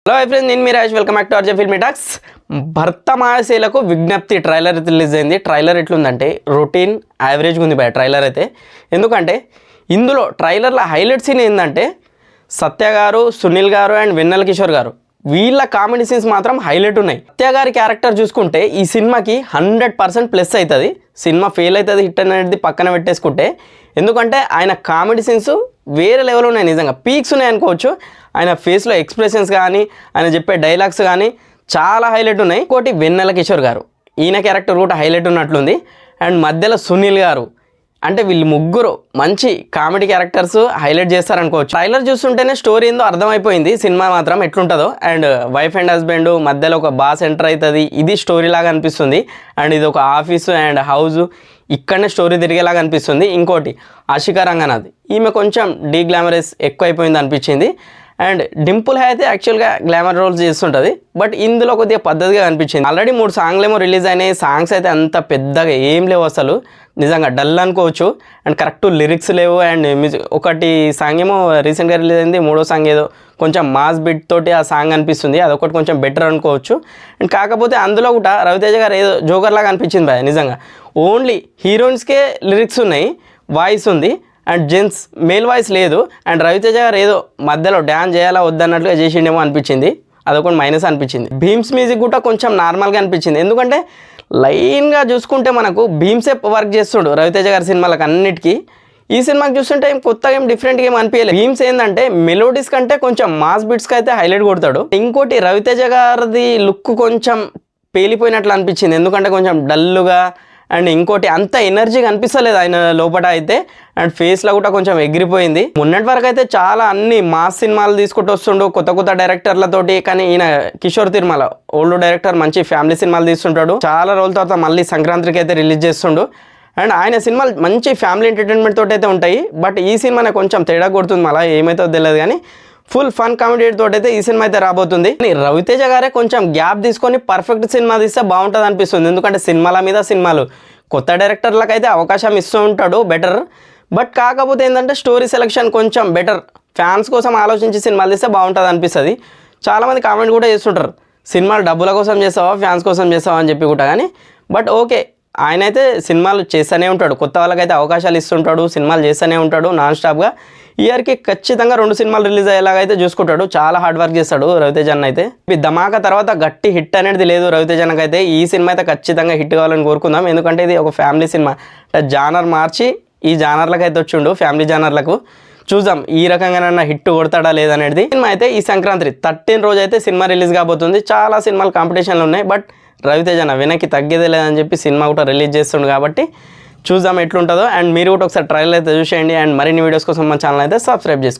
Hello friends, నేను Miraj. Welcome back to RJ filmy talks. భర్త మహాశైలకు విజ్ఞప్తి ట్రైలర్ రిలీజ్ అయింది. ట్రైలర్ ఎట్లుందంటే రొటీన్ యావరేజ్గా ఉంది భయ ట్రైలర్ అయితే. ఎందుకంటే ఇందులో ట్రైలర్లో హైలైట్ సీన్ ఏంటంటే సత్య గారు, సునీల్ గారు అండ్ వెన్నెల కిషోర్ గారు వీళ్ళ కామెడీ సీన్స్ మాత్రం హైలైట్ ఉన్నాయి. సత్య గారి క్యారెక్టర్ చూసుకుంటే ఈ సినిమాకి 100% ప్లస్ అవుతుంది. సినిమా ఫెయిల్ అవుతుంది హిట్ అనేది పక్కన పెట్టేసుకుంటే, ఎందుకంటే ఆయన కామెడీ సీన్స్ వేరే లెవెల్ ఉన్నాయి. నిజంగా పీక్స్ ఉన్నాయి అనుకోవచ్చు. ఆయన ఫేస్లో ఎక్స్ప్రెషన్స్ కానీ ఆయన చెప్పే డైలాగ్స్ కానీ చాలా హైలైట్ ఉన్నాయి. ఇంకోటి వెన్నెల కిషోర్ గారు, ఈయన క్యారెక్టర్ కూడా హైలైట్ ఉన్నట్లుంది. అండ్ మధ్యలో సునీల్ గారు, అంటే వీళ్ళు ముగ్గురు మంచి కామెడీ క్యారెక్టర్స్ హైలైట్ చేస్తారనుకోవచ్చు. ట్రైలర్ చూస్తుంటేనే స్టోరీ ఏందో అర్థమైపోయింది, సినిమా మాత్రం ఎట్లుంటుందో. అండ్ వైఫ్ అండ్ హస్బెండ్ మధ్యలో ఒక బాస్ ఎంటర్ అవుతుంది, ఇది స్టోరీ లాగా అనిపిస్తుంది. అండ్ ఇది ఒక ఆఫీసు అండ్ హౌస్, ఇక్కడనే స్టోరీ తిరిగేలాగా అనిపిస్తుంది. ఇంకోటి ఆషికా రంగనాథ్, ఈమె కొంచెం డీ గ్లామరస్ ఎక్కువ అయిపోయింది అనిపించింది. అండ్ డింపుల్ అయితే యాక్చువల్గా గ్లామర్ రోల్స్ చేస్తుంటుంది, బట్ ఇందులో కొద్దిగా పద్ధతిగా అనిపించింది. ఆల్రెడీ 3 సాంగ్లేమో రిలీజ్ అయినాయి. సాంగ్స్ అయితే అంత పెద్దగా ఏం లేవు, అసలు నిజంగా డల్ అనుకోవచ్చు. అండ్ కరెక్ట్ లిరిక్స్ లేవు. అండ్ మ్యూజిక్ ఒకటి సాంగ్ ఏమో రీసెంట్గా రిలీజ్ అయింది, 3వ సాంగ్ ఏదో కొంచెం మాస్ బిట్ తోటి ఆ సాంగ్ అనిపిస్తుంది, అదొకటి కొంచెం బెటర్ అనుకోవచ్చు. అండ్ కాకపోతే అందులో కూడా రవితేజ గారు ఏదో జోకర్ లాగా అనిపించింది భయ నిజంగా. ఓన్లీ హీరోయిన్స్కే లిరిక్స్ ఉన్నాయి, వాయిస్ ఉంది, అండ్ జెంట్స్ మేల్ వాయిస్ లేదు. అండ్ రవితేజ గారు ఏదో మధ్యలో డ్యాన్స్ చేయాలా వద్దన్నట్లుగా చేసిండేమో అనిపించింది, అదొకటి మైనస్ అనిపించింది. భీమ్స్ మ్యూజిక్ కూడా కొంచెం నార్మల్గా అనిపించింది. ఎందుకంటే లైన్గా చూసుకుంటే మనకు భీమ్సే వర్క్ చేస్తుండు రవితేజ గారి సినిమాలకు అన్నిటికీ. ఈ సినిమాకి చూస్తుంటే ఏం కొత్తగా ఏం డిఫరెంట్గా ఏం అనిపించలేదు. భీమ్స్ ఏంటంటే మెలోడీస్ కంటే కొంచెం మాస్ బిట్స్కి అయితే హైలైట్ కొడతాడు. ఇంకోటి రవితేజ గారిది లుక్ కొంచెం పేలిపోయినట్లు అనిపించింది, ఎందుకంటే కొంచెం డల్లుగా. అండ్ ఇంకోటి అంత ఎనర్జీగా అనిపిస్తలేదు ఆయన లోపల అయితే. అండ్ ఫేస్లో కూడా కొంచెం ఎగిరిపోయింది. మొన్నటి వరకు అయితే చాలా అన్ని మాస్ సినిమాలు తీసుకుంటూ వస్తుండు కొత్త డైరెక్టర్లతోటి. కానీ ఈయన కిషోర్ తిరుమల ఓల్డ్ డైరెక్టర్, మంచి ఫ్యామిలీ సినిమాలు తీస్తుంటాడు. చాలా రోజుల తర్వాత మళ్ళీ సంక్రాంతికి అయితే రిలీజ్ చేస్తుండు. అండ్ ఆయన సినిమాలు మంచి ఫ్యామిలీ ఎంటర్టైన్మెంట్ తోటి అయితే ఉంటాయి. బట్ ఈ సినిమానే కొంచెం తేడా కొడుతుంది, మళ్ళీ ఏమైతే తెలియదు. కానీ ఫుల్ ఫన్ కామెడీ తోటి అయితే ఈ సినిమా అయితే రాబోతుంది. రవితేజ గారే కొంచెం గ్యాప్ తీసుకొని పర్ఫెక్ట్ సినిమా తీస్తే బాగుంటుంది అనిపిస్తుంది. ఎందుకంటే సినిమాల మీద సినిమాలు కొత్త డైరెక్టర్లకు అయితే అవకాశం ఇస్తూ ఉంటాడు బెటర్. బట్ కాకపోతే ఏంటంటే స్టోరీ సెలెక్షన్ కొంచెం బెటర్, ఫ్యాన్స్ కోసం ఆలోచించి సినిమాలు తీస్తే బాగుంటుంది అనిపిస్తుంది. చాలామంది కామెంట్ కూడా చేస్తుంటారు, సినిమాలు డబ్బుల కోసం చేస్తావా ఫ్యాన్స్ కోసం చేస్తావా అని చెప్పి కూడా. కానీ బట్ ఓకే, ఆయన అయితే సినిమాలు చేస్తూనే ఉంటాడు, కొత్త వాళ్ళకైతే అవకాశాలు ఇస్తుంటాడు, సినిమాలు చేస్తూనే ఉంటాడు నాన్ స్టాప్గా. ఇయర్కి ఖచ్చితంగా 2 సినిమాలు రిలీజ్ అయ్యేలాగైతే చూసుకుంటాడు. చాలా హార్డ్ వర్క్ చేస్తాడు రవితేజ అన్న అయితే. ధమాకా తర్వాత గట్టి హిట్ అనేది లేదు రవితేజ అన్నకి అయితే. ఈ సినిమా అయితే ఖచ్చితంగా హిట్ కావాలని కోరుకుందాం, ఎందుకంటే ఇది ఒక ఫ్యామిలీ సినిమా. జానర్ మార్చి ఈ జానర్లకు అయితే వచ్చిండు, ఫ్యామిలీ జానర్లకు. చూద్దాం ఈ రకంగానన్నా హిట్ కొడతాడా లేదనేది. సినిమా అయితే ఈ సంక్రాంతి 13 రోజు అయితే సినిమా రిలీజ్ కాబోతుంది. చాలా సినిమాలు కాంపిటీషన్లు ఉన్నాయి, బట్ రవితేజ అన్న వెనక్కి తగ్గేదే లేదని చెప్పి సినిమా కూడా రిలీజ్ చేస్తుండు. కాబట్టి చూద్దాం ఎట్లుంటుందో. అండ్ మీరు కూడా ఒకసారి ట్రైలర్ అయితే చూసేయండి. అండ్ మరిన్ని వీడియోస్ కోసం మన ఛానల్ అయితే సబ్స్క్రైబ్ చేసుకోండి.